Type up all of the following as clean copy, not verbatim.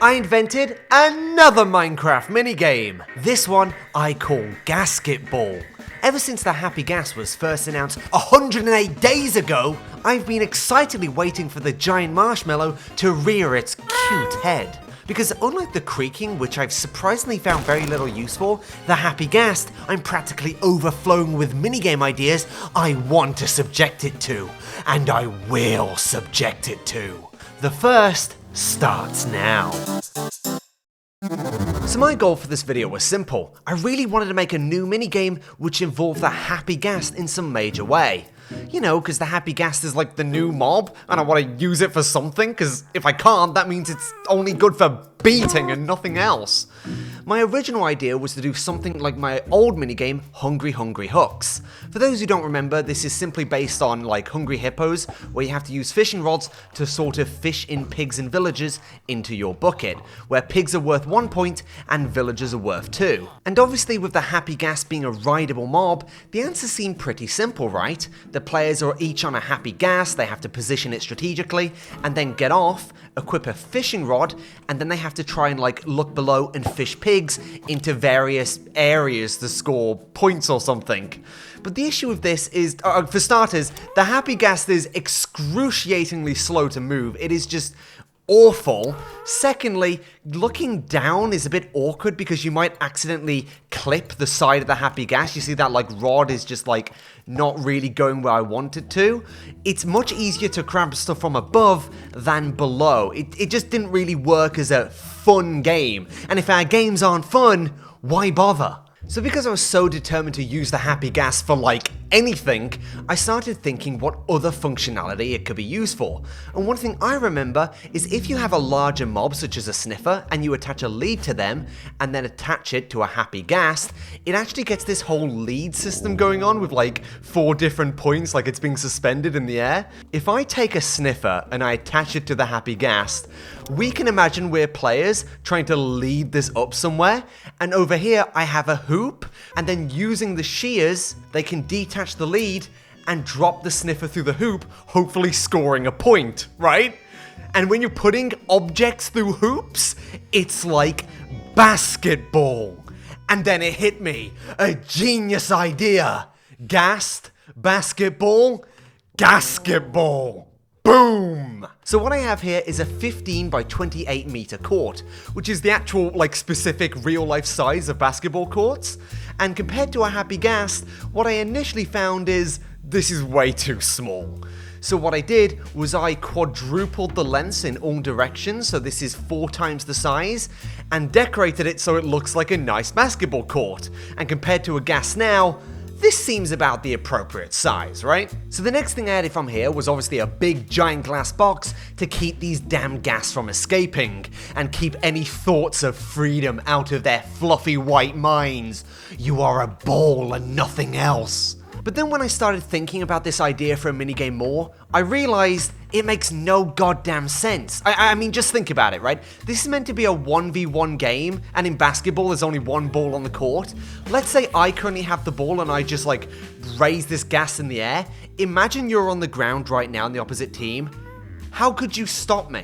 I invented another Minecraft minigame. This one I call Ghasketball. Ever since the Happy Ghast was first announced 108 days ago, I've been excitedly waiting for the giant marshmallow to rear its cute head. Because unlike the creaking, which I've surprisingly found very little use for, the Happy Ghast I'm practically overflowing with minigame ideas I want to subject it to. And I will subject it to. The first starts now. So my goal for this video was simple. I really wanted to make a new minigame which involved the Happy Ghast in some major way. You know, because the Happy Ghast is like the new mob, and I want to use it for something, because if I can't, that means it's only good for beating and nothing else. My original idea was to do something like my old minigame, Hungry Hungry Hooks. For those who don't remember, this is simply based on like Hungry Hippos, where you have to use fishing rods to sort of fish in pigs and villagers into your bucket, where pigs are worth 1 point and villagers are worth 2. And obviously with the Happy Ghast being a rideable mob, the answer seemed pretty simple, right? The players are each on a Happy Ghast, they have to position it strategically, and then get off, equip a fishing rod, and then they have to try and like look below and fish pigs into various areas to score points or something. But the issue with this is, for starters, the Happy Ghast is excruciatingly slow to move. It is just awful. Secondly, looking down is a bit awkward because you might accidentally clip the side of the Happy Ghast. You see that like rod is just like not really going where I want it to. It's much easier to grab stuff from above than below. It just didn't really work as a fun game. And if our games aren't fun, why bother? So because I was so determined to use the Happy Ghast for like anything, I started thinking what other functionality it could be used for. And one thing I remember is if you have a larger mob such as a sniffer and you attach a lead to them and then attach it to a Happy Ghast, it actually gets this whole lead system going on with like 4 different points, like it's being suspended in the air. If I take a sniffer and I attach it to the Happy Ghast, we can imagine we're players trying to lead this up somewhere, and over here I have a hoop, and then using the shears, they can detach the lead and drop the sniffer through the hoop, hopefully scoring a point, right? And when you're putting objects through hoops, it's like basketball. And then it hit me, a genius idea. Ghast, basketball, Ghasketball. Boom! So what I have here is a 15 by 28 meter court, which is the actual like specific real life size of basketball courts. And compared to a Happy Ghast, what I initially found is this is way too small. So what I did was I quadrupled the lengths in all directions, so this is 4 times the size, and decorated it so it looks like a nice basketball court. And compared to a Ghast now, this seems about the appropriate size, right? So the next thing I added from here was obviously a big giant glass box to keep these damn Ghasts from escaping and keep any thoughts of freedom out of their fluffy white minds. You are a ball and nothing else. But then when I started thinking about this idea for a minigame more, I realized it makes no goddamn sense. I mean, just think about it, right? This is meant to be a 1v1 game, and in basketball, there's only one ball on the court. Let's say I currently have the ball and I just like raise this Ghast in the air. Imagine you're on the ground right now in the opposite team. How could you stop me?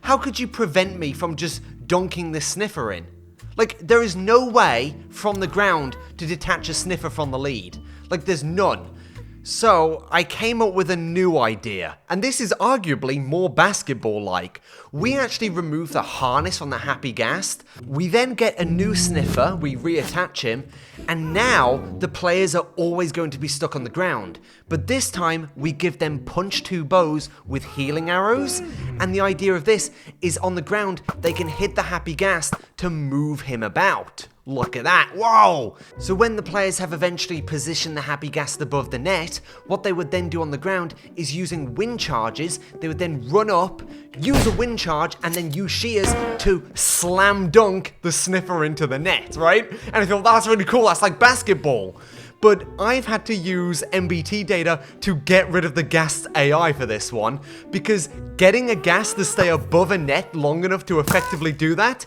How could you prevent me from just dunking this sniffer in? Like, there is no way from the ground to detach a sniffer from the lead. Like, there's none. So, I came up with a new idea, and this is arguably more basketball-like. We actually remove the harness from the Happy Ghast, we then get a new sniffer, we reattach him, and now the players are always going to be stuck on the ground. But this time, we give them punch 2 bows with healing arrows, and the idea of this is on the ground, they can hit the Happy Ghast to move him about. Look at that, whoa! So when the players have eventually positioned the Happy Ghast above the net, what they would then do on the ground is using wind charges, they would then run up, use a wind charge, and then use shears to slam dunk the sniffer into the net, right? And I thought, that's really cool, that's like basketball. But I've had to use MBT data to get rid of the Ghast AI for this one, because getting a Ghast to stay above a net long enough to effectively do that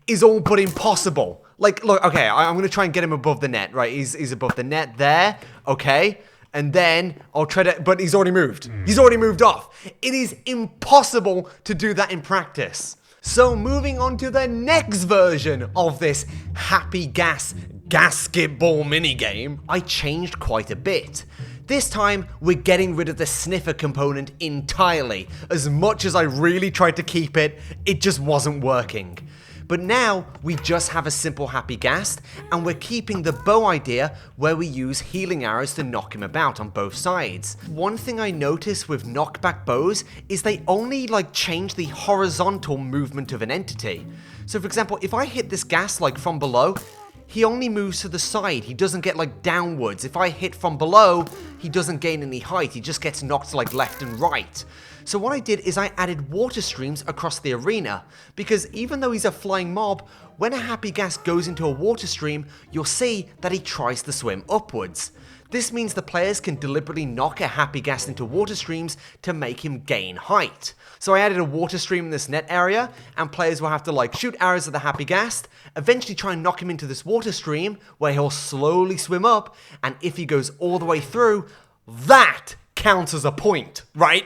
is all but impossible. Like, look, okay, I'm going to try and get him above the net, right? He's above the net there, okay? And then I'll try to, but he's already moved. He's already moved off. It is impossible to do that in practice. So moving on to the next version of this Happy Ghasketball minigame, I changed quite a bit. This time, we're getting rid of the sniffer component entirely. As much as I really tried to keep it, it just wasn't working. But now, we just have a simple Happy Ghast, and we're keeping the bow idea where we use healing arrows to knock him about on both sides. One thing I noticed with knockback bows is they only change the horizontal movement of an entity. So for example, if I hit this Ghast from below, he only moves to the side, he doesn't get downwards. If I hit from below, he doesn't gain any height, he just gets knocked left and right. So what I did is I added water streams across the arena, because even though he's a flying mob, when a Happy Ghast goes into a water stream, you'll see that he tries to swim upwards. This means the players can deliberately knock a Happy Ghast into water streams to make him gain height. So I added a water stream in this net area, and players will have to shoot arrows at the Happy Ghast, eventually try and knock him into this water stream, where he'll slowly swim up, and if he goes all the way through, that counts as a point, right?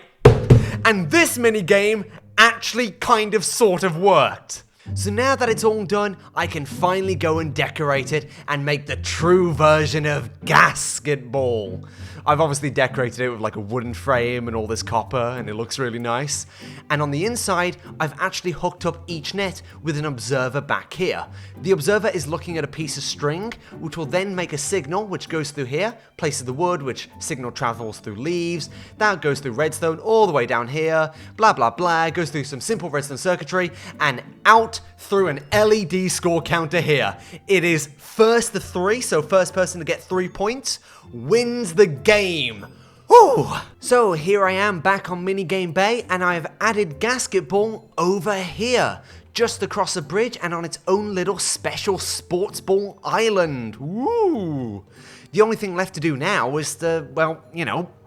And this minigame actually sort of worked. So now that it's all done, I can finally go and decorate it and make the true version of Ghasketball. I've obviously decorated it with a wooden frame and all this copper, and it looks really nice. And on the inside, I've actually hooked up each net with an observer back here. The observer is looking at a piece of string, which will then make a signal, which goes through here, places the wood, which signal travels through leaves, that goes through redstone all the way down here, blah blah blah, goes through some simple redstone circuitry, and out through an LED score counter here. It is first to 3, so first person to get 3 points wins the game. Whew. So here I am back on Minigame Bay, and I've added Ghasketball over here, just across a bridge and on its own little special sports ball island. Woo! The only thing left to do now is to, well,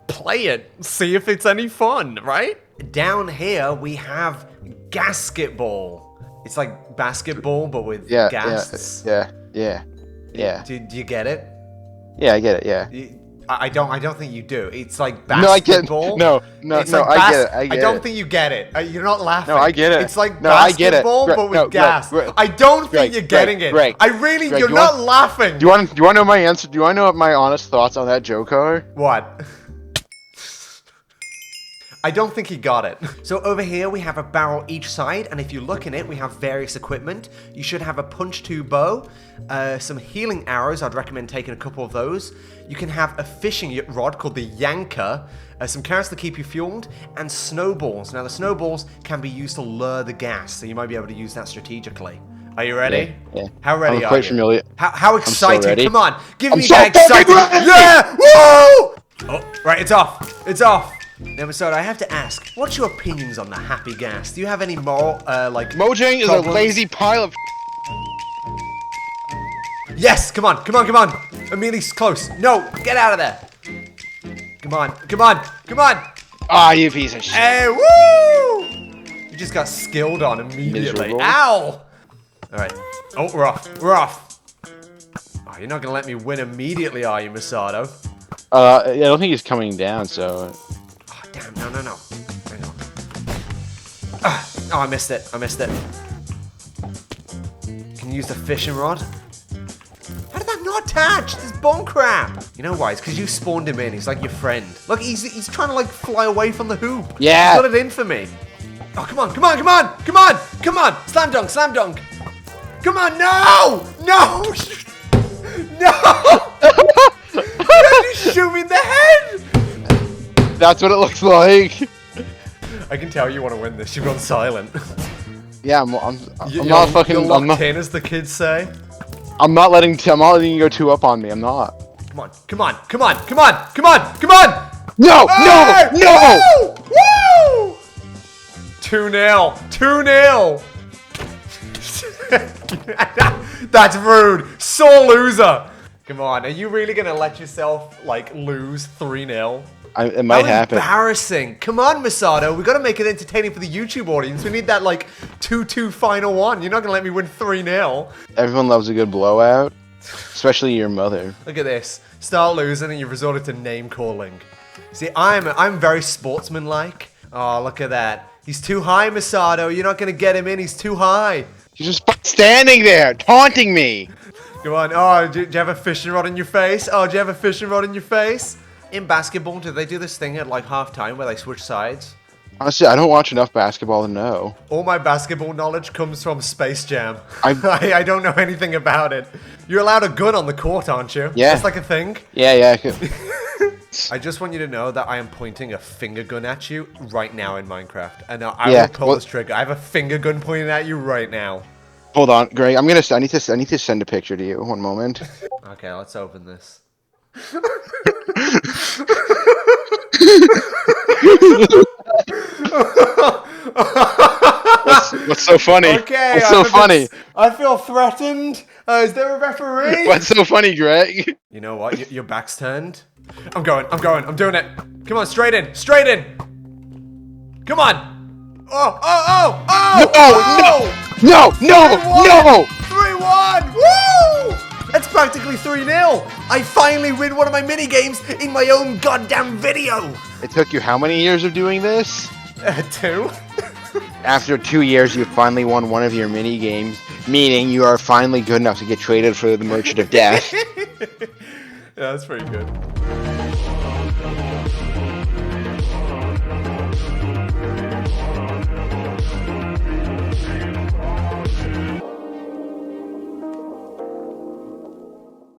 play it, see if it's any fun, right? Down here we have Ghasketball. It's like basketball, but with ghasts. Yeah. Do you get it? Yeah, I get it. Yeah. I don't think you do. It's like basketball. No, I get it. I don't think you get it. You're not laughing. No, I get it. It's like I get it. basketball, but with gas. I don't think you're getting it. Greg, I really, Greg, you're not laughing. Do you want to know my answer? Do you want to know what my honest thoughts on that joke are? What? I don't think he got it. So over here we have a barrel each side, and if you look in it, we have various equipment. You should have a punch tube bow, some healing arrows. I'd recommend taking a couple of those. You can have a fishing rod called the Yanker, some carrots to keep you fueled, and snowballs. Now the snowballs can be used to lure the gas, so you might be able to use that strategically. Are you ready? Yeah. How ready I'm are quite you? familiar. How excited? So ready. Come on, give me so that excitement. ready. Yeah! Woo! Oh, right, it's off. It's off. Now, Masada, I have to ask, what's your opinions on the Happy Ghast? Do you have any moral, Mojang is a lazy pile of... Yes! Come on! Amelia's close. No! Get out of there! Come on! Ah, you piece of shit. Hey, woo! You just got skilled on immediately. Miserable. Ow! Alright. Oh, we're off. Oh, you're not gonna let me win immediately, are you, Masato? I don't think he's coming down, so... Damn, no. Hang on. Oh, I missed it. Can you use the fishing rod? How did that not attach? This bone crap. You know why? It's because you spawned him in. He's like your friend. Look, he's trying to fly away from the hoop. Yeah. He's got it in for me. Oh, come on. Slam dunk. Come on, no! No! You shoot me in the head! That's what it looks like. I can tell you want to win this. You've gone silent. Yeah, I'm not fucking. You're locked in, as the kids say. I'm not letting you go 2 up on me. I'm not. Come on! No! Hey! No! Woo! 2-0. That's rude. Sore loser. Come on, are you really gonna let yourself lose 3-0? It might happen. Embarrassing. Come on, Masato. We gotta make it entertaining for the YouTube audience. We need that 2-2 final one. You're not gonna let me win 3-0. Everyone loves a good blowout, especially your mother. Look at this. Start losing and you've resorted to name calling. See, I'm very sportsmanlike. Oh, look at that. He's too high, Masato. You're not gonna get him in. He's too high. He's just standing there, taunting me. Come on. Oh, do you have a fishing rod in your face? Oh, do you have a fishing rod in your face? In basketball, do they do this thing at like halftime where they switch sides? Honestly, I don't watch enough basketball to know. All my basketball knowledge comes from Space Jam. I I don't know anything about it. You're allowed a gun on the court, aren't you? Yeah. That's like a thing. Yeah. I could. I just want you to know that I am pointing a finger gun at you right now in Minecraft. And now I Yeah, will pull this trigger. I have a finger gun pointing at you right now. Hold on, Greg. I need to send a picture to you. One moment. Okay, let's open this. What's so funny? Okay, What's so funny? I feel threatened. Is there a referee? What's so funny, Greg? You know what? Your back's turned. I'm going. I'm doing it. Come on, straight in. Come on. Oh! No! 3-1! Woo! That's practically 3-0. I finally win one of my mini games in my own goddamn video. It took you how many years of doing this? 2. After 2 years, you finally won one of your mini games, meaning you are finally good enough to get traded for the Merchant of Death. Yeah, that's pretty good.